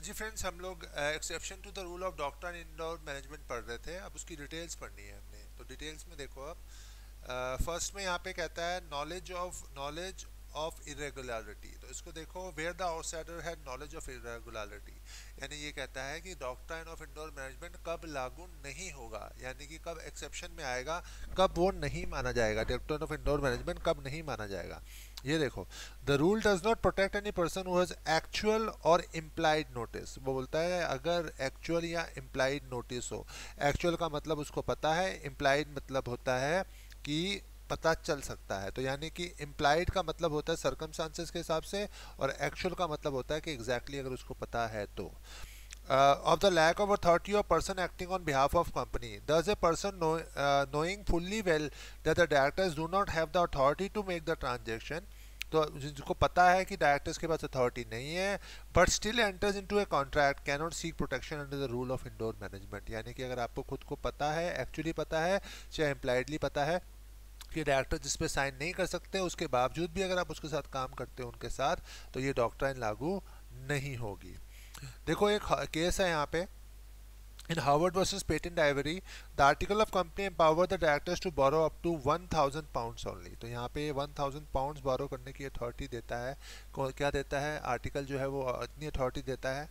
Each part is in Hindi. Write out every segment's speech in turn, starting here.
जी फ्रेंड्स, हम लोग exception to the rule of doctor in indoor management पढ़ रहे थे। अब उसकी डिटेल्स पढ़नी है हमने। तो डिटेल्स में देखो, अब फर्स्ट में यहाँ पे कहता है नॉलेज ऑफ इरेगुलरिटी। तो इसको देखो, where the outsider had knowledge of irregularity, यानी ये कहता है कि डॉक्ट्राइन ऑफ इंडोर मैनेजमेंट कब लागू नहीं होगा, यानी कि कब एक्सेप्शन में आएगा, कब वो नहीं माना जाएगा, डॉक्ट्राइन ऑफ इंडोर मैनेजमेंट कब नहीं माना जाएगा। ये देखो, the rule does not protect any person who has actual और इम्प्लाइड नोटिस। वो बोलता है अगर एक्चुअल या इम्प्लाइड नोटिस हो। एक्चुअल का मतलब उसको पता है, इम्प्लाइड मतलब होता है कि पता चल सकता है। तो यानी कि इम्प्लाइड का मतलब होता है सर्कमस्टांसेस के हिसाब से, और एक्चुअल का मतलब होता है कि एग्जैक्टली अगर उसको पता है तो। Of the lack of authority of person acting on behalf of company, does a person knowing fully well that the directors do not have the authority to make the transaction, तो जिसको पता है कि डायरेक्टर्स के पास अथॉरिटी नहीं है, but still enters into a contract, can not seek protection under the rule of indoor management. यानी कि अगर आपको खुद को पता है, एक्चुअली पता है चाहे इम्प्लाइडली पता है कि डायरेक्टर जिस पे साइन नहीं कर सकते, उसके बावजूद भी अगर आप उसके साथ काम करते हो उनके साथ, तो ये डॉक्ट्राइन लागू नहीं होगी। देखो, एक केस है यहाँ पे, in Howard versus Patent Ivory, the article of company empower the directors to borrow up to 1000 pounds only। तो यहाँ पे 1000 pounds borrow करने की अथॉरिटी देता है। क्या देता है आर्टिकल जो है, वो इतनी अथॉरिटी देता है।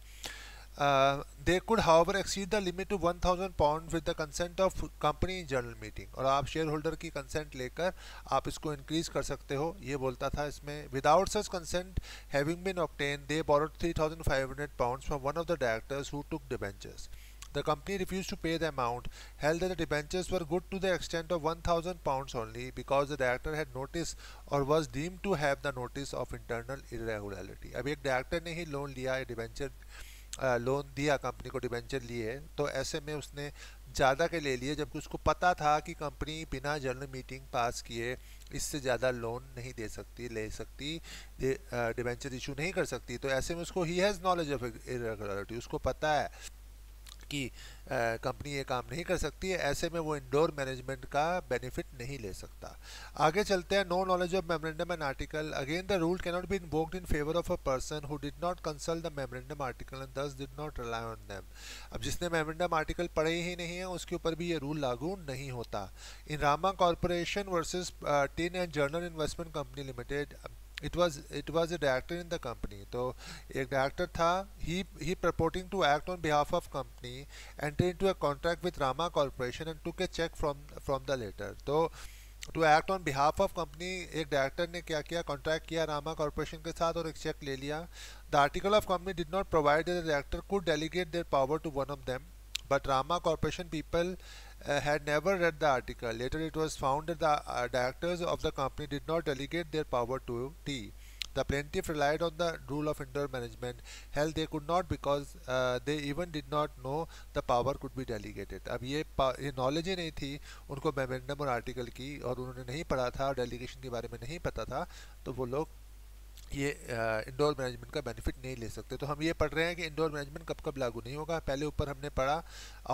They could however exceed the limit to 1000 pounds with the consent of company in general meeting। और आप शेयर होल्डर की कंसेंट लेकर आप इसको इंक्रीज कर सकते हो, ये बोलता था इसमें। Without such consent having been obtain, they borrowed 3500 pounds from one of the directors who took debentures। The company refused to pay the amount, held that the debentures were good to the extent of 1000 pounds only because the director had notice or was deemed to have the notice of internal irregularity। अब एक डायरेक्टर ने ही लोन लिया, डिबेंचर लोन दिया, कंपनी को डिबेंचर लिए, तो ऐसे में उसने ज़्यादा के ले लिए, जबकि उसको पता था कि कंपनी बिना जनरल मीटिंग पास किए इससे ज़्यादा लोन नहीं दे सकती, ले सकती, डिबेंचर इशू नहीं कर सकती। तो ऐसे में उसको he has knowledge of irregularity, उसको पता है कि कंपनी ये काम नहीं कर सकती है। ऐसे में वो इंडोर मैनेजमेंट का बेनिफिट नहीं ले सकता। आगे चलते हैं। No knowledge of memorandum and article, again the rule can not be invoked in favour of a person who did not consult the memorandum article and thus did not rely on them. अब जिसने मेमोरेंडम आर्टिकल पढ़े ही नहीं है, उसके ऊपर भी ये रूल लागू नहीं होता। In Rama corporation versus tin and general investment company limited, it was a director in the company। तो एक डायरेक्टर था, he purporting to act on behalf of company entered into a contract with Rama Corporation and took a check from the latter। तो to act on behalf of company, एक डायरेक्टर ने क्या किया, कॉन्ट्रैक्ट किया रामा कॉर्पोरेशन के साथ और एक चेक ले लिया। The article of company did not provide the director could delegate their power to one of them, but Rama Corporation people had never read the article। Later it was found that the directors of the company did not delegate their power to T। The plaintiff relied on the rule of indoor management, held they could not because they even did not know the power could be delegated। अब ये नॉलेज ही नहीं थी उनको मेमोरेंडम और आर्टिकल की, और उन्होंने नहीं पढ़ा था, डेलीगेशन के बारे में नहीं पता था, तो वो लोग ये इंडोर मैनेजमेंट का बेनिफिट नहीं ले सकते। तो हम ये पढ़ रहे हैं कि इंडोर मैनेजमेंट कब कब लागू नहीं होगा। पहले ऊपर हमने पढ़ा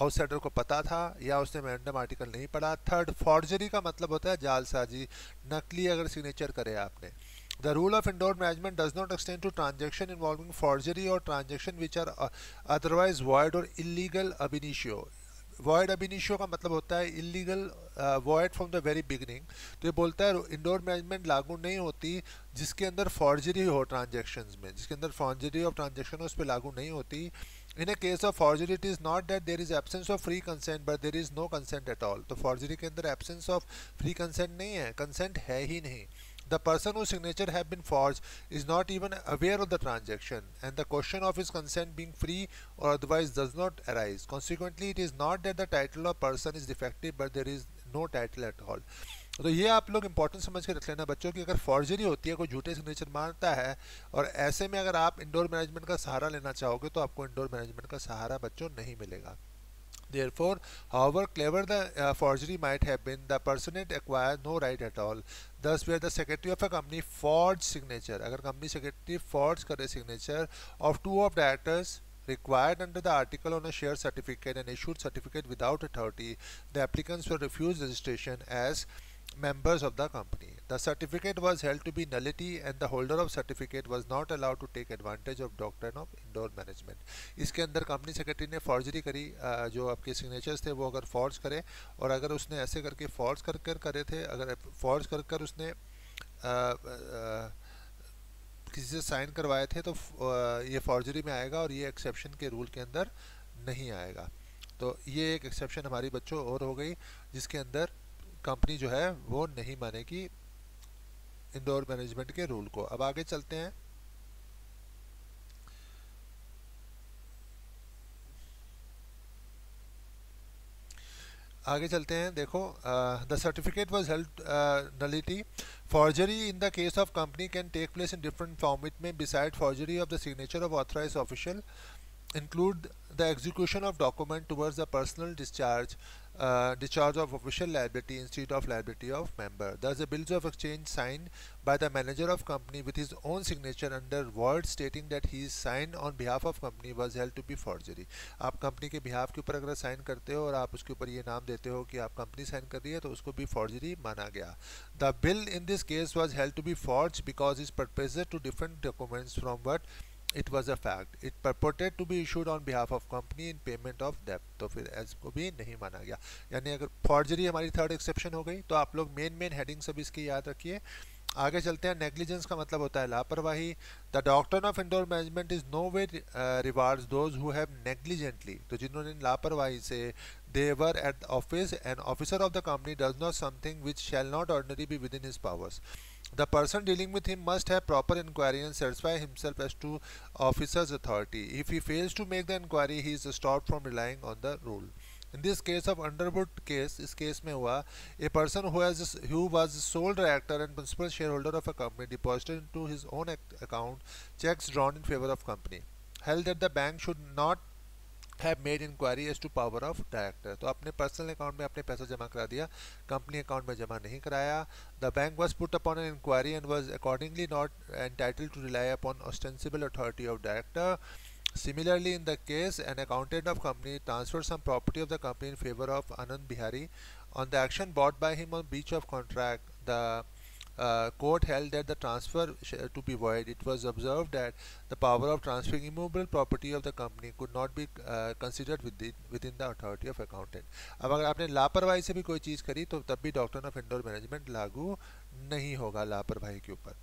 आउटसाइडर को पता था या उसने मैंडम आर्टिकल नहीं पढ़ा। थर्ड, फॉर्जरी का मतलब होता है जालसाजी, नकली अगर सिग्नेचर करे आपने। The rule of indoor management does not extend to transaction involving forgery or transaction which are otherwise void or illegal ab initio. Void ab initio का मतलब होता है illegal, void from the very beginning. तो ये बोलता है इंडोर मैनेजमेंट लागू नहीं होती जिसके अंदर फॉर्जरी हो ट्रांजेक्शन्स में, जिसके अंदर फॉर्जरी ऑफ ट्रांजेक्शन हो, उस पर लागू नहीं होती। In a case of forgery it is not that there is absence of free consent but there is no consent at all. तो फॉर्जरी के अंदर एब्सेंस ऑफ फ्री कंसेंट नहीं है, कंसेंट है ही नहीं। The person whose signature have been forged is not even aware of the transaction, and the question of his consent being free or otherwise does not arise। Consequently, it is not that the title of person is defective, but there is no title at all। तो ये आप लोग इंपॉर्टेंट समझ के रख लेना बच्चों की, अगर फॉर्जरी होती है, कोई झूठे सिग्नेचर मारता है, और ऐसे में अगर आप इंडोर मैनेजमेंट का सहारा लेना चाहोगे, तो आपको इंडोर मैनेजमेंट का सहारा बच्चों नहीं मिलेगा। Therefore, however clever the forgery might have been, the personate acquires no right at all। Thus, where the secretary of a company forged signature, अगर company secretary forge करे signature of two of directors required under the article on a share certificate and issued certificate without authority, the applicants were refused registration as members of the company. The certificate was held to be nullity and the holder of certificate was not allowed to take advantage of doctrine of indoor management. इसके अंदर कंपनी सेक्रेटरी ने फॉर्जरी करी, जो आपके सिग्नेचर्स थे वो अगर फॉर्ज करे, और अगर उसने ऐसे करके फॉर्ज कर कर करे थे, अगर फॉर्ज कर कर उसने किसी से साइन करवाए थे तो ये फॉर्जरी में आएगा और ये एक्सेप्शन के रूल के अंदर नहीं आएगा। तो ये एक एक्सेप्शन हमारी बच्चों और हो गई, जिसके अंदर कंपनी जो है वो नहीं मानेगी इंडोर मैनेजमेंट के रूल को। अब आगे चलते हैं। आगे चलते हैं, देखो the certificate was held nullity. Forgery in the case of company can take place in different form. It may, beside forgery of the signature of authorized official, include the execution of document towards the personal discharge of official liability instead of liability of member. Thus, the bills of exchange signed by the manager of company with his own signature under word stating that he is signed on behalf of company was held to be forgery. आप कंपनी के बिहाफ के ऊपर अगर साइन करते हो और आप उसके ऊपर ये नाम देते हो कि आप कंपनी साइन कर रही है, तो उसको भी forgery माना गया. The bill in this case was held to be forged because it purported to different documents from what it was a fact. It purported to be issued on behalf of company in payment of debt. तो फिर इसको भी नहीं माना गया. यानी अगर फॉर्जरी हमारी थर्ड एक्सेप्शन हो गई, तो आप लोग मेन हेडिंग सब इसकी याद रखिए. आगे चलते हैं. नेग्लिजेंस का मतलब होता है लापरवाही. The doctrine of indoor management is no way rewards those who have negligently, तो जिन्होंने लापरवाही से they were at the office, an officer of the company does not something which shall not ordinarily be within his powers. The person dealing with him must have proper inquiry and satisfy himself as to officer's authority. If he fails to make the inquiry, he is stopped from relying on the rule. In this case of Underwood case, इस केस में हुआ, a person who was the sole director and principal shareholder of a company deposited into his own account checks drawn in favor of company, held that the bank should not have made inquiry as to power of director. तो अपने पर्सनल अकाउंट में अपने पैसा जमा करा दिया, कंपनी अकाउंट में जमा नहीं कराया. The bank was put upon an inquiry and was accordingly not entitled to rely upon ostensible authority of director. Similarly, in the case, an accountant of company transferred some property of the company in favor of Anand Bihari. On the action brought by him on breach of contract, the court held that the transfer to be void. It was observed that the power of transferring immovable property of the company could not be considered within the authority of accountant. अब अगर आपने लापरवाही से भी कोई चीज़ करी तो तब भी डॉक्ट्रिन ऑफ इंडोर मैनेजमेंट लागू नहीं होगा लापरवाही के ऊपर.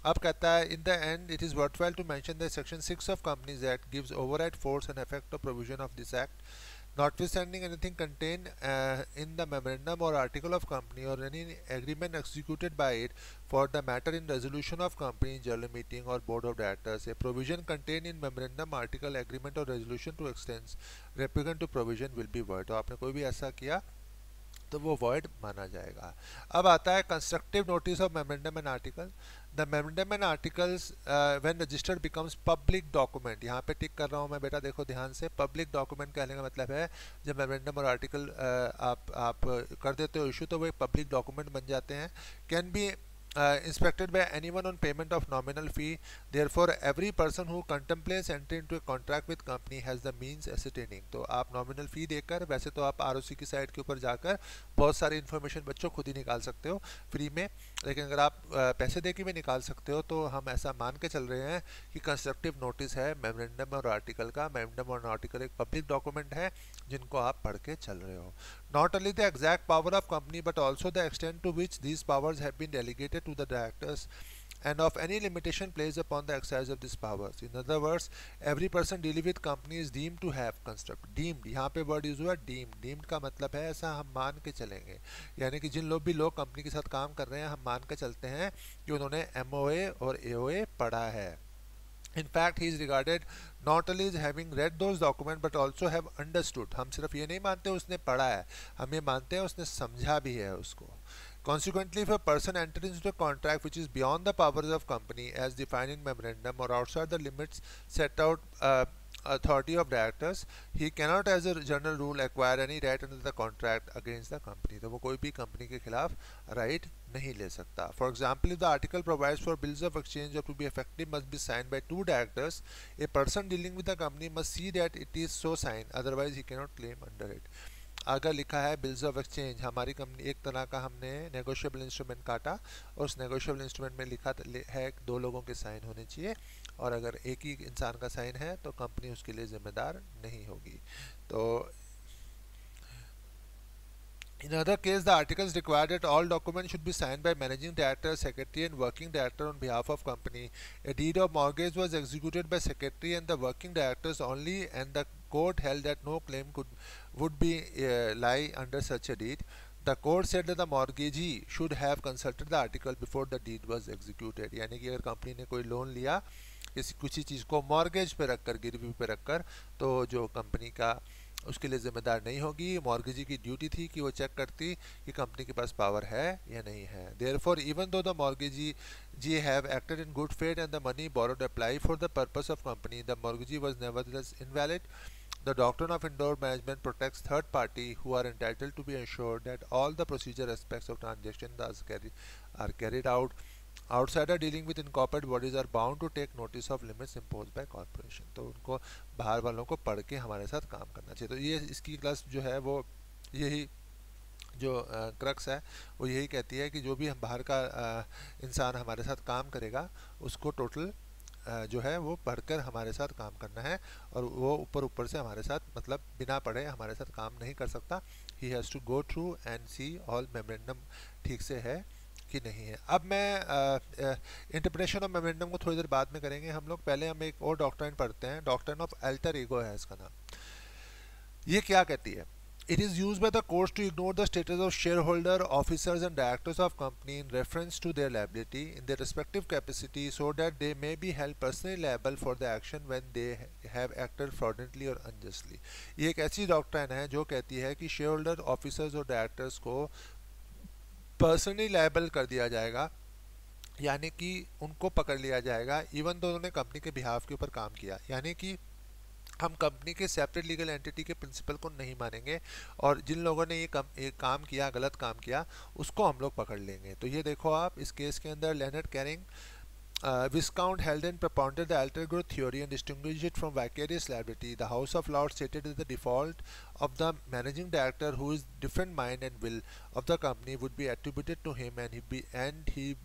अब कहता है, in the end it is worthwhile to mention that section 6 of Companies Act gives override force and effect of provision of this act. Notwithstanding anything contained in the memorandum or article of company or any agreement executed by it for the matter in resolution of company in general meeting or board of directors, a provision contained in memorandum, article, agreement or resolution to extend repugnant to provision will be void. तो आपने कोई भी ऐसा किया तो वो void माना जाएगा. अब आता है constructive notice of memorandum and article. The memorandum and articles when registered becomes public document. यहाँ पे टिक कर रहा हूँ मैं बेटा, देखो ध्यान से. public document कहने का मतलब है जब memorandum और article आप कर देते हो इशू, तो वो एक public document बन जाते हैं. Can be inspected by anyone on payment of nominal fee. Therefore, every person who contemplates entry into a contract with company has the means ascertaining. तो आप nominal fee देकर, वैसे तो आप ROC की साइट के ऊपर जाकर बहुत सारी इन्फॉर्मेशन बच्चों खुद ही निकाल सकते हो फ्री में, लेकिन अगर आप पैसे दे के भी निकाल सकते हो, तो हम ऐसा मान के चल रहे हैं कि कंस्ट्रक्टिव नोटिस है मेमोरेंडम और आर्टिकल का. मेमोरेंडम और आर्टिकल एक पब्लिक डॉक्यूमेंट है जिनको आप पढ़ के चल रहे हो. Not only the exact power of company but also the extent to which these powers have been delegated to the directors and of any limitation placed upon the exercise of these powers. In other words, every person dealing with company is deemed to have deemed, यहाँ पे word यूज हुआ deemed का मतलब है ऐसा हम मान के चलेंगे, यानी कि जिन लोग भी लोग कंपनी के साथ काम कर रहे हैं हम मान के चलते हैं कि उन्होंने MOA और AOA पढ़ा है. In fact, he is regarded not only as having read those documents but also have understood. हम सिर्फ ये नहीं मानते उसने पढ़ा है, हम ये मानते हैं उसने समझा भी है उसको. Consequently, if a person enters into a contract which is beyond the powers of company as defined in memorandum or outside the limits set out authority of directors, he cannot as a general rule acquire any right under the contract against the company. तो वो कोई भी कंपनी के खिलाफ राइट नहीं ले सकता. For example, if the article provides for bills of exchange to be effective must be signed by 2 directors, a person dealing with the company must see that it is so signed, otherwise he cannot claim under it. अगर लिखा है बिल्स ऑफ एक्सचेंज, हमारी कंपनी एक तरह का हमने नेगोशिएबल इंस्ट्रूमेंट काटा और उस नेगोशिएबल इंस्ट्रूमेंट में लिखा है 2 लोगों के साइन होने चाहिए, और अगर एक ही इंसान का साइन है तो कंपनी उसके लिए जिम्मेदार नहीं होगी। तो in other case, the articles require that all documents should be signed by managing director, secretary, and working director on behalf of company. A deed of mortgage was executed by secretary and the working directors only, and the court held that no claim would be lie under such a deed. The court said that the mortgagee should have consulted the article before the deed was executed. यानी कि अगर कंपनी ने कोई लोन लिया किसी चीज़ को मॉर्गेज पे रखकर, गिरवी पे रखकर, तो जो कंपनी का उसके लिए जिम्मेदार नहीं होगी। मॉर्गेजी की ड्यूटी थी कि वो चेक करती कि कंपनी के पास पावर है या नहीं है। Therefore even though the mortgagee G have acted in good faith and the money borrowed apply for the purpose of company, the mortgagee was nevertheless invalid. The doctrine of indoor management protects third party who are entitled to be assured that all the procedure aspects of transaction are carried out. Outsider dealing with incorporated bodies are bound to take notice of limits imposed by corporation. तो उनको बाहर वालों को पढ़ के हमारे साथ काम करना चाहिए। तो ये इसकी क्लास जो है वो यही जो क्रक्स है वो यही कहती है कि जो भी हम बाहर का इंसान हमारे साथ काम करेगा उसको टोटल जो है वो पढ़कर हमारे साथ काम करना है, और वो ऊपर से हमारे साथ मतलब बिना पढ़े हमारे साथ काम नहीं कर सकता। He has to go through and see all memorandum ठीक से है कि नहीं है। अब मैं इंटरप्रिटेशन ऑफ मेमोरेंडम को थोड़ी देर बाद में करेंगे हम लोग। पहले हम एक और डॉक्ट्रिन पढ़ते हैं, डॉक्ट्रिन ऑफ अल्टर ईगो है इसका नाम। ये क्या कहती है? It is used by the courts to ignore the status of shareholder, officers and directors of company in reference to their liability in their respective capacity, so that they may be held personally liable for the action when they have acted fraudulently or unjustly. ये एक ऐसी डॉक्ट्रिन है जो कहती है कि शेयर होल्डर, ऑफिसर्स और डायरेक्टर्स को पर्सनली लायबल कर दिया जाएगा, यानी कि उनको पकड़ लिया जाएगा इवन तो उन्होंने कंपनी के बिहाफ के ऊपर काम किया। यानी कि हम कंपनी के सेपरेट लीगल एंटिटी के प्रिंसिपल को नहीं मानेंगे, और जिन लोगों ने ये काम किया, गलत काम किया, उसको हम लोग पकड़ लेंगे। तो ये देखो आप, इस केस के अंदर Leonard carrying Viscount held and propounded the alter ego theory and distinguished it from vicarious liability. The House of Lords stated that the default of the managing director, who is different mind and will of the company, would be attributed to him and he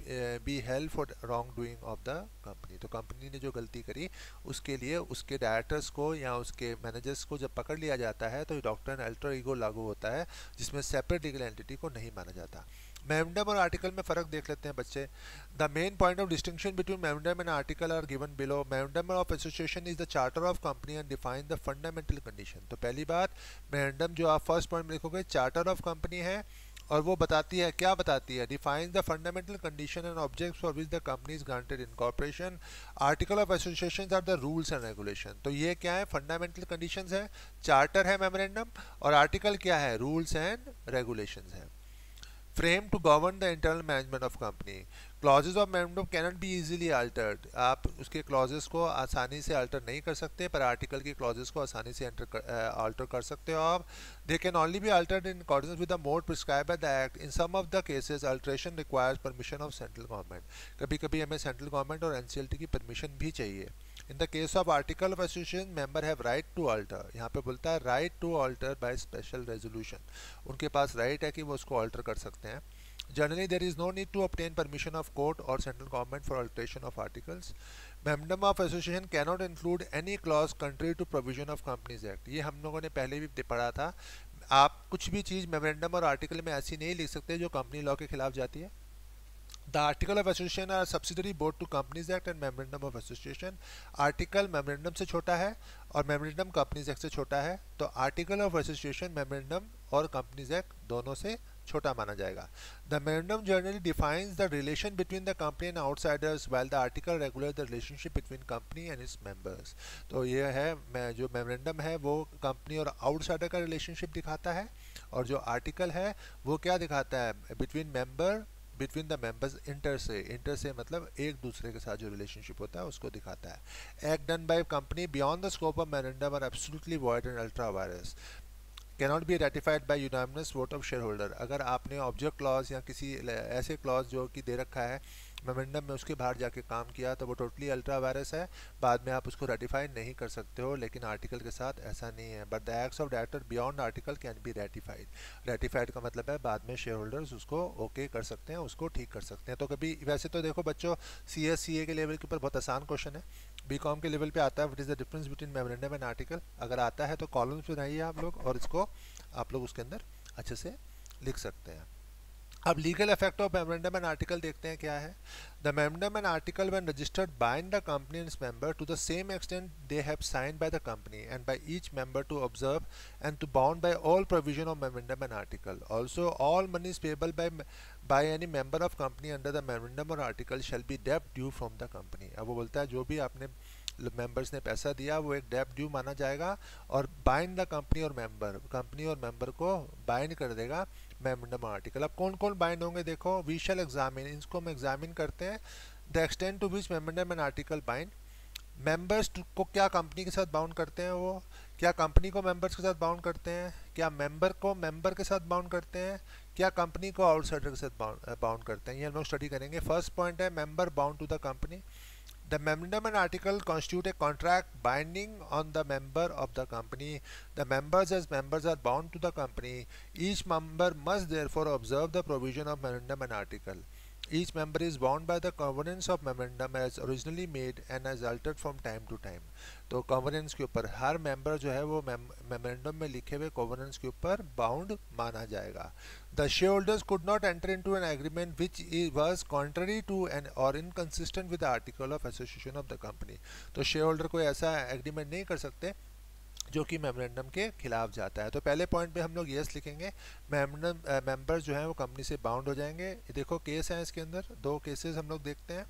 be held for wrongdoing of the company. तो कंपनी ने जो गलती करी उसके लिए उसके डायरेक्टर्स को या उसके मैनेजर्स को जब पकड़ लिया जाता है तो ये डॉक्ट्रिन अल्टर ईगो लागू होता है, जिसमें सेपरेट लीगल एंटिटी को नहीं माना जाता। मेमोरेंडम और आर्टिकल में फ़र्क देख लेते हैं बच्चे। The main point of distinction between memorandum and article are given below. Memorandum of association is the charter of company and define the fundamental condition. तो पहली बात, मेमोरेंडम जो आप फर्स्ट पॉइंट में लिखोगे चार्टर ऑफ कंपनी है, और वो बताती है, क्या बताती है? Defines the fundamental condition and objects for which the company is granted incorporation. Article of association are the rules and regulation. तो ये क्या है? फंडामेंटल कंडीशंस है, चार्टर है मेमोरेंडम, और आर्टिकल क्या है? रूल्स एंड रेगुलेशंस है। Frame to govern the internal management of company. Clauses of memorandum cannot be easily altered. आप उसके clauses को आसानी से alter नहीं कर सकते, पर article के clauses को आसानी से alter कर सकते हो आप। They can only be altered in accordance with the mode prescribed by the act. In some of the cases, alteration requires permission of central government. कभी-कभी हमें central government और NCLT की permission भी चाहिए। In the case of article of association, member have right to alter. यहाँ पे बोलता है right to alter by special resolution. उनके पास right है कि वो उसको alter कर सकते हैं। Generally, there is no need to obtain permission of court or central government for alteration of articles. Memorandum of association cannot include any clause contrary to provision of Companies Act. ये हम लोगों ने पहले भी पढ़ा था। आप कुछ भी चीज़ मेमोरेंडम और आर्टिकल में ऐसी नहीं लिख सकते जो कंपनी लॉ के खिलाफ जाती है। The article of association are subsidiary both to Companies Act and Memorandum of Association. Article Memorandum से छोटा है और Memorandum Companies Act से छोटा है, तो Article of Association Memorandum और Companies Act दोनों से छोटा माना जाएगा। The Memorandum generally defines the relation between the company and outsiders, while the article regulates the relationship between company and its members. तो ये है जो Memorandum है वो company और outsider का relationship दिखाता है, और जो article है वो क्या दिखाता है? बिटवीन द मेंबर्स, इंटर से मतलब एक दूसरे के साथ जो रिलेशनशिप होता है उसको दिखाता है। Act done by company beyond the scope of memorandum are absolutely void and ultra vires, cannot be ratified by unanimous vote of shareholder. अगर आपने ऑब्जेक्ट क्लॉज या किसी ऐसे क्लॉज जो कि दे रखा है मेमोरेंडम में उसके बाहर जाके काम किया तो वो टोटली अल्ट्रा वायरस है, बाद में आप उसको रेटिफाई नहीं कर सकते हो। लेकिन आर्टिकल के साथ ऐसा नहीं है। But the acts of director beyond article can be ratified. Ratified का मतलब है बाद में शेयर होल्डर्स उसको ओके कर सकते हैं, उसको ठीक कर सकते हैं। तो कभी वैसे तो देखो बच्चों, CA के लेवल के ऊपर बहुत आसान क्वेश्चन है, BCom के लेवल पे आता है, what is the difference between memorandum and article. अगर आता है तो कॉलम्स बनाइए आप लोग और इसको आप लोग उसके अंदर अच्छे से लिख सकते हैं। अब legal effect of memorandum and article देखते हैं क्या है। The memorandum and article when registered bind the company and its member to the same extent they have signed by the company and by each member to observe and to bound by all provision of memorandum and article. Also, all monies payable by any member of company under the memorandum or article shall be debt due from the company. अब वो बोलता है जो भी आपने मेंबर्स ने पैसा दिया वो एक डेब्ट ड्यू माना जाएगा और बाइंड द कंपनी और मेंबर, कंपनी और मेंबर को बाइंड कर देगा मेमोरेंडम आर्टिकल। अब कौन कौन बाइंड होंगे देखो, वी शैल एग्जामिन, इसको हम एग्जामिन करते हैं। The extent to which memorandum and article bind members को, क्या कंपनी के साथ बाउंड करते हैं वो, क्या कंपनी को मेंबर्स के साथ बाउंड करते हैं, क्या मेंबर को मेंबर के साथ बाउंड करते हैं, क्या कंपनी को आउटसाइडर के साथ बाउंड करते हैं, ये हम लोग स्टडी करेंगे। फर्स्ट पॉइंट है member bound to the company. The memorandum and article constitute a contract binding on the member of the company. The members as members are bound to the company. Each member must therefore observe the provision of memorandum and article. Each member is bound by the covenants of memorandum as originally made and as altered from time to time. तो covenants के ऊपर हर member जो है वो memorandum में लिखे हुए covenants के ऊपर bound माना जाएगा। The shareholders could not enter into an agreement which was contrary to and or inconsistent with the article of association of the company. तो shareholder कोई ऐसा agreement नहीं कर सकते जो कि मेमोरेंडम के खिलाफ जाता है। तो पहले पॉइंट पे हम लोग यस लिखेंगे, मेमोरेंडम मेंबर्स जो हैं वो कंपनी से बाउंड हो जाएंगे। देखो केस है इसके अंदर, दो केसेस हम लोग देखते हैं।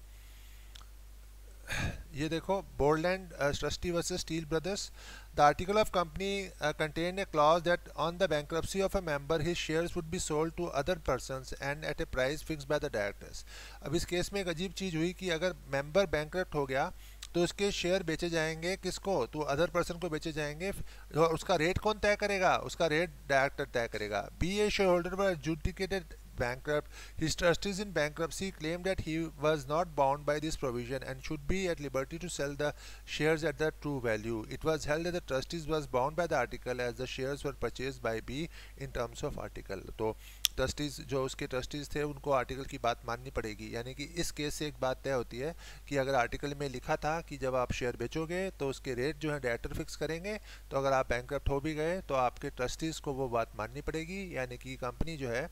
ये देखो, Borland's trustee versus steel brothers. The article of company contain a clause that on the bankruptcy of a member his shares would be sold to other persons and at a price fix by the directors. अब इस केस में एक अजीब चीज़ हुई कि अगर मेंबर बैंक्रप्ट हो गया तो उसके शेयर बेचे जाएंगे किसको, तो अदर पर्सन को बेचे जाएंगे और उसका रेट कौन तय करेगा, उसका रेट डायरेक्टर तय करेगा। B A share holder were एडजुडिकेटेड bankrupt, his trustees in bankruptcy claimed that he was not bound by this provision and should be at liberty to sell the shares at the true value. It was held that the trustees was bound by the article as the shares were purchased by B in terms of article. तो ट्रस्टीज जो उसके ट्रस्टीज थे उनको आर्टिकल की बात माननी पड़ेगी। यानी कि इस केस से एक बात तय होती है कि अगर आर्टिकल में लिखा था कि जब आप शेयर बेचोगे तो उसके रेट जो है डायरेक्टर फिक्स करेंगे, तो अगर आप बैंकरप्ट हो भी गए तो आपके ट्रस्टीज को वो बात माननी पड़ेगी। यानी कि कंपनी जो है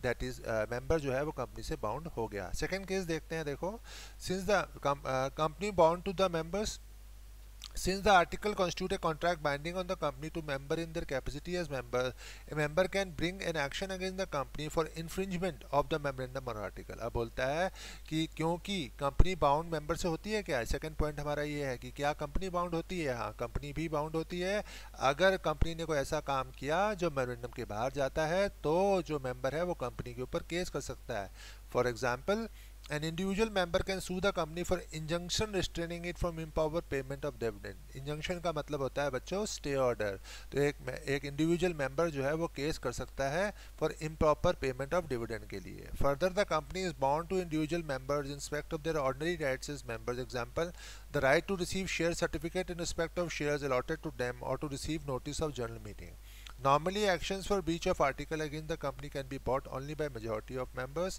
दैट इज मेंबर जो है वो कंपनी से बाउंड हो गया। सेकंड केस देखते हैं। देखो, since the company bound to the members, since the article constitute a contract binding on the company to member in their capacity as member, a member can bring an action against the company for infringement of the memorandum or article। अब बोलता है कि क्योंकि कंपनी बाउंड मेंबर से होती है क्या, सेकंड पॉइंट हमारा ये है कि क्या कंपनी बाउंड होती है, हाँ कंपनी भी बाउंड होती है। अगर कंपनी ने कोई ऐसा काम किया जो मेमोरेंडम के बाहर जाता है तो जो मेंबर है वो कंपनी के ऊपर केस कर सकता है। For example, an individual member can sue the company for injunction restraining it from improper payment of dividend। injunction का मतलब होता है बच्चों स्टे ऑर्डर। तो एक इंडिविजुअल मेंबर जो है वो केस कर सकता है for improper payment of dividend के लिए। further, the company is bound to individual members in respect of their ordinary rights as members। example, the right to receive share certificate in respect of shares allotted to them or to receive notice of general meeting। Normally, actions for breach of article against the company can be brought only by majority of members.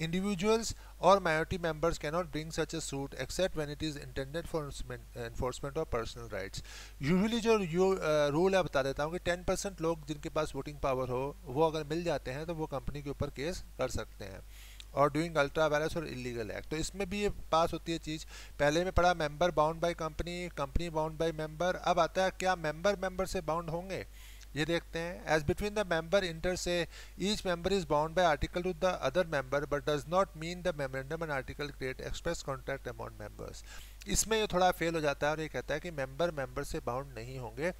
Individuals or minority members cannot bring such a suit except when it is intended for enforcement of personal rights। Usually जो रूल है बता देता हूँ कि 10% लोग जिनके पास वोटिंग पावर हो वो अगर मिल जाते हैं तो वो कंपनी के ऊपर केस कर सकते हैं। और डूइंग अल्ट्रा वायरस और इलीगल एक्ट, तो इसमें भी ये पास होती है चीज़। पहले में पढ़ा member bound by company, company bound by member. अब आता है क्या मेंबर से बाउंड होंगे, ये देखते हैं। As between the member inter se each member is bound by article to the other member but does not mean the memorandum and article create express contract among members. इसमें ये थोड़ा फेल हो जाता है और ये कहता है कि मेंबर से बाउंड नहीं होंगे,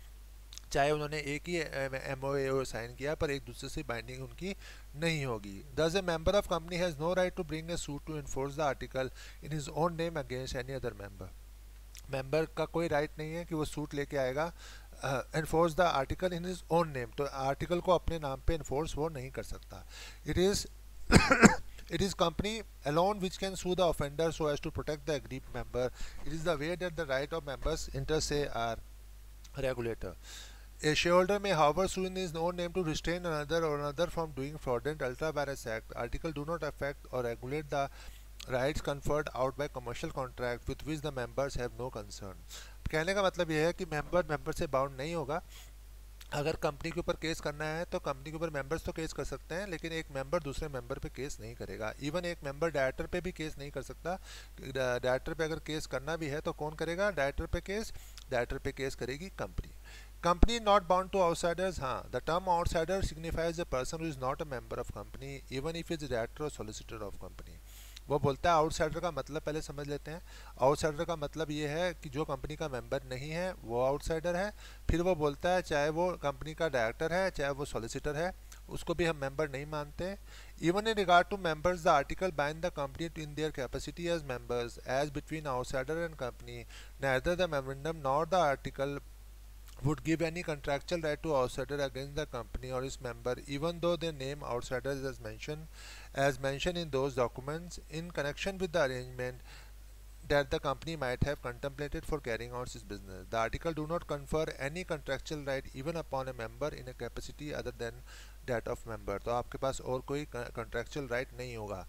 चाहे उन्होंने एक ही MOA साइन किया पर एक दूसरे से बाइंडिंग उनकी नहीं होगी। Thus a member of company has no right to bring a suit to enforce the article in his own name against any other member. Member का कोई राइट नहीं है कि वो सूट लेके आएगा enforce the article in his own name, तो आर्टिकल को अपने नाम पे एनफोर्स वो नहीं कर सकता। It is It is company alone which can sue the offender so as to protect the aggrieved member. It is the way that the right of members inter se are regulator. A shareholder may, however, sue in his own name to restrain another or another from doing fraudulent ultra vires act. Article do not affect or regulate the rights conferred out by commercial contract with which the members have no concern. कहने का मतलब यह है कि मेंबर से बाउंड नहीं होगा। अगर कंपनी के ऊपर केस करना है तो कंपनी के ऊपर मेंबर्स तो केस कर सकते हैं, लेकिन एक मेंबर दूसरे मेंबर पे केस नहीं करेगा। इवन एक मेंबर डायरेक्टर पे भी केस नहीं कर सकता। डायरेक्टर पे अगर केस करना भी है तो कौन करेगा डायरेक्टर पे केस? डायरेक्टर पे केस करेगी company. Company not bound to outsiders. हाँ, the term outsider signifies a person who is not a member of company even if is director or solicitor of company. वो बोलता है आउटसाइडर का मतलब पहले समझ लेते हैं। आउटसाइडर का मतलब ये है कि जो कंपनी का मेंबर नहीं है वो आउटसाइडर है। फिर वो बोलता है चाहे वो कंपनी का डायरेक्टर है चाहे वो सॉलिसिटर है, उसको भी हम मेंबर नहीं मानते। Even in regard to members the article bind the company in their capacity as members as between outsider and company. Neither the memorandum nor the article would give any contractual right to outsider against the company or its member even though their name outsiders as mentioned in those documents in connection with the arrangement that the company might have contemplated for carrying out its business. The article do not confer any contractual right even upon a member in a capacity other than that of member. तो आपके पास और कोई contractual right नहीं होगा।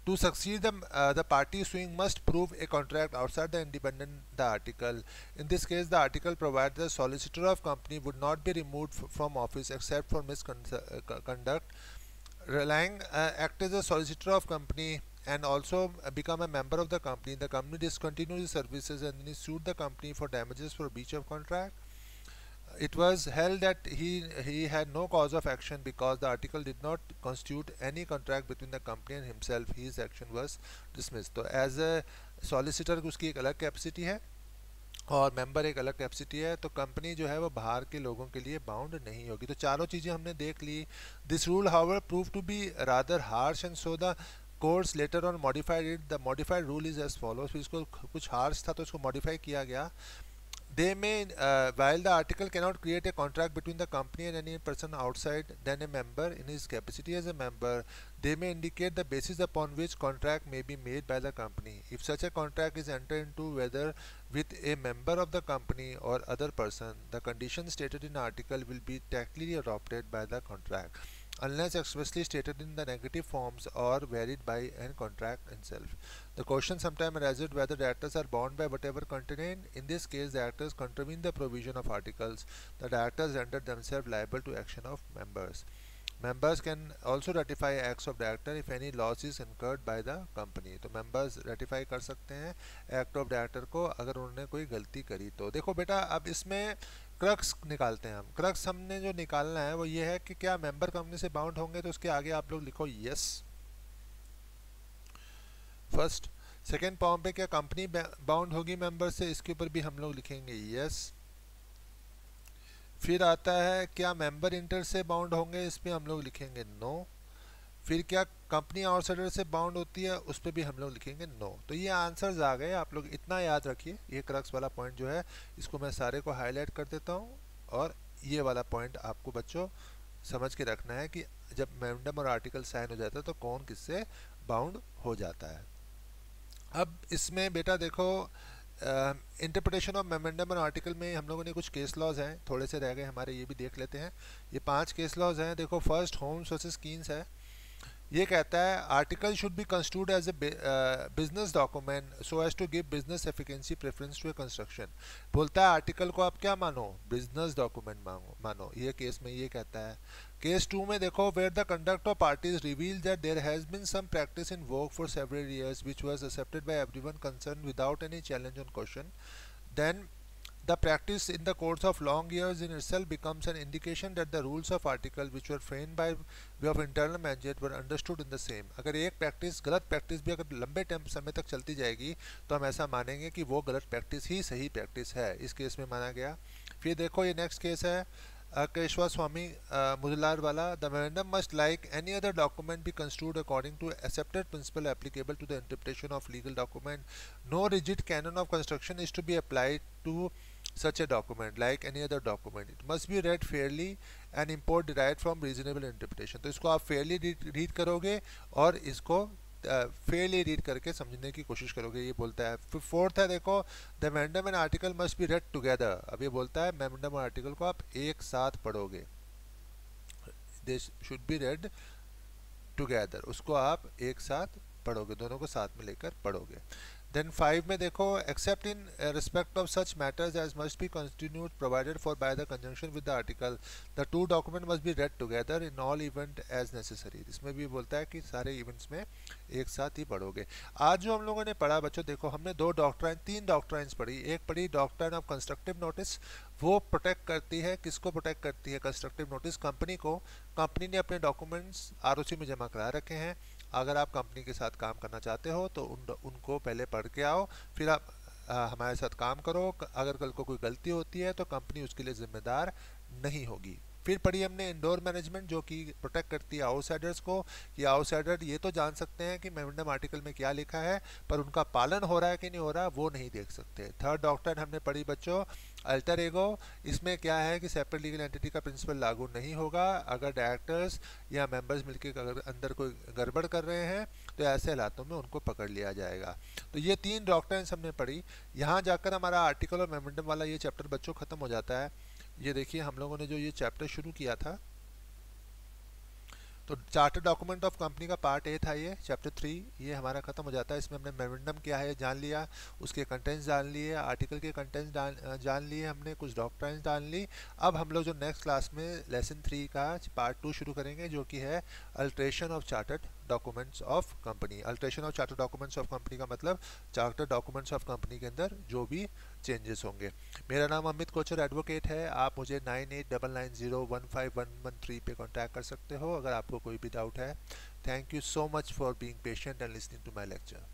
To succeed, the party suing must prove a contract outside the independent the article. In this case, the article provides the solicitor of company would not be removed from office except for misconduct. Relying act as a solicitor of company and also become a member of the company. The company discontinues services and then sued the company for damages for breach of contract. It was held that he had no cause of action because the article did not constitute any contract between the company and himself. His action was dismissed. तो एज ए सॉलिसिटर उसकी एक अलग कैपेसिटी है और मेंबर एक अलग कैपेसिटी है, तो कंपनी जो है वो बाहर के लोगों के लिए बाउंड नहीं होगी। तो चारों चीज़ें हमने देख ली। This rule however prove to be rather harsh and so the courts later on modified it. The modified rule is as follows. फिर इसको कुछ हार्श था तो इसको मॉडिफाई किया गया। They may, while the article cannot create a contract between the company and any person outside than a member in his capacity as a member, they may indicate the basis upon which contract may be made by the company. If such a contract is entered into whether with a member of the company or other person, the conditions stated in the article will be tacitly adopted by the contract, unless expressly stated in the negative forms or varied by a contract itself. The question sometimes arises whether directors are bound by whatever contained. In this case, the directors contravene the provision of articles. The directors render themselves liable to action of members. Members can also ratify acts of director if any loss is incurred by the company. तो members ratify कर सकते हैं act of director को अगर उन्होंने कोई गलती करी तो। देखो बेटा, अब इसमें क्रक्स निकालते हैं हम। क्रक्स हमने जो निकालना है वो ये है कि क्या मेंबर कंपनी से बाउंड होंगे, तो उसके आगे आप लोग लिखो यस फर्स्ट। सेकेंड पॉइंट पे क्या कंपनी बाउंड होगी मेंबर से, इसके ऊपर भी हम लोग लिखेंगे यस। फिर आता है क्या मेंबर इंटर से बाउंड होंगे, इस पे हम लोग लिखेंगे नो। फिर क्या कंपनी आउटसाइडर से बाउंड होती है, उस पर भी हम लोग लिखेंगे नो। तो ये आंसर्स आ गए। आप लोग इतना याद रखिए, ये क्रक्स वाला पॉइंट जो है इसको मैं सारे को हाईलाइट कर देता हूँ, और ये वाला पॉइंट आपको बच्चों समझ के रखना है कि जब मेमोरेंडम और आर्टिकल साइन हो जाता है तो कौन किससे बाउंड हो जाता है। अब इसमें बेटा देखो, इंटरप्रिटेशन ऑफ मेमोरेंडम और आर्टिकल में हम लोगों ने कुछ केस लॉज हैं, थोड़े से रह गए हमारे, ये भी देख लेते हैं। ये 5 केस लॉज हैं। देखो, फर्स्ट होम्स वर्सेस कीन्स है। ये कहता है article should be constitute as a business document so as to give business efficacy preference to a construction. बोलता है आर्टिकल को आप क्या मानो, बिजनेस डॉक्यूमेंट मानो। ये केस में ये कहता है। केस 2 में देखो, where the conduct of parties reveal that there has been some practice in work for several years which was accepted by everyone concerned without any challenge on question, then the practice in the course of long years in itself becomes an indication that the rules of article which were framed by way of internal mandate were understood in the same। अगर एक प्रैक्टिस, गलत प्रैक्टिस भी अगर लंबे टाइम समय तक चलती जाएगी तो हम ऐसा मानेंगे कि वो गलत प्रैक्टिस ही सही प्रैक्टिस है। इस केस में माना गया। फिर देखो, ये नेक्स्ट केस है केशवा स्वामी मुदलार वाला। The memorandum must like any other document be construed according to accepted principle applicable to the interpretation of legal document. No rigid canon of construction is to be applied to such a document like any other document. It must be read fairly and import derived from reasonable interpretation. तो इसको आप fairly read करोगे और इसको फेयरली रीड करके समझने की कोशिश करोगे, ये बोलता है। फिर फोर्थ है देखो, the memorandum and article must be read together. अब ये बोलता है मेमोरेंडम और आर्टिकल को आप एक साथ पढ़ोगे, they should be read together, उसको आप एक साथ पढ़ोगे, दोनों को साथ में लेकर पढ़ोगे। देन 5 में देखो, except in respect of such matters as must be constitute provided for by the conjunction with the article, the two document must be read together in all event as necessary. इसमें भी बोलता है कि सारे इवेंट्स में एक साथ ही पढ़ोगे। आज जो हम लोगों ने पढ़ा बच्चों, देखो हमने तीन डॉक्ट्राइन्स पढ़ी। एक पढ़ी डॉक्ट्राइन ऑफ कंस्ट्रक्टिव नोटिस, वो प्रोटेक्ट करती है, किसको प्रोटेक्ट करती है? कंस्ट्रक्टिव नोटिस कंपनी को। कंपनी ने अपने डॉक्यूमेंट्स आरओसी में जमा करा रखे हैं, अगर आप कंपनी के साथ काम करना चाहते हो तो उनको पहले पढ़ के आओ, फिर आप हमारे साथ काम करो। अगर कल को कोई गलती होती है तो कंपनी उसके लिए जिम्मेदार नहीं होगी। फिर पढ़ी हमने इंडोर मैनेजमेंट, जो कि प्रोटेक्ट करती है आउटसाइडर्स को, कि आउटसाइडर ये तो जान सकते हैं कि मेमोरेंडम आर्टिकल में क्या लिखा है, पर उनका पालन हो रहा है कि नहीं हो रहा वो नहीं देख सकते। थर्ड डॉक्ट्राइन हमने पढ़ी बच्चों, अल्टर ईगो। इसमें क्या है कि सेपरेट लीगल एंटिटी का प्रिंसिपल लागू नहीं होगा अगर डायरेक्टर्स या मेंबर्स मिलकर अगर अंदर कोई गड़बड़ कर रहे हैं तो ऐसे हालातों में उनको पकड़ लिया जाएगा। तो ये तीन डॉक्ट्राइन्स हमने पढ़ी। यहाँ जाकर हमारा आर्टिकल और मेमोरेंडम वाला ये चैप्टर बच्चों खत्म हो जाता है। ये देखिए हम लोगों ने जो ये चैप्टर शुरू किया था, तो चार्टर डॉक्यूमेंट ऑफ कंपनी का पार्ट ए था, ये चैप्टर 3, ये हमारा खत्म हो जाता है। इसमें हमने मेमोरेंडम क्या है जान लिया, उसके कंटेंट्स जान लिए, आर्टिकल के कंटेंट्स जान लिए हमने, कुछ डॉक्ट्राइन्स जान ली। अब हम लोग जो नेक्स्ट क्लास में लेसन 3 का पार्ट 2 शुरू करेंगे, जो कि है alteration of chartered documents of company. Alteration of chartered documents of company का मतलब चार्टर्ड डॉक्यूमेंट्स ऑफ कंपनी के अंदर जो भी चेंजेस होंगे। मेरा नाम अमित कोचर एडवोकेट है। आप मुझे 9899015113 पे कांटेक्ट कर सकते हो अगर आपको कोई भी डाउट है। Thank you so much for being patient and listening to my lecture.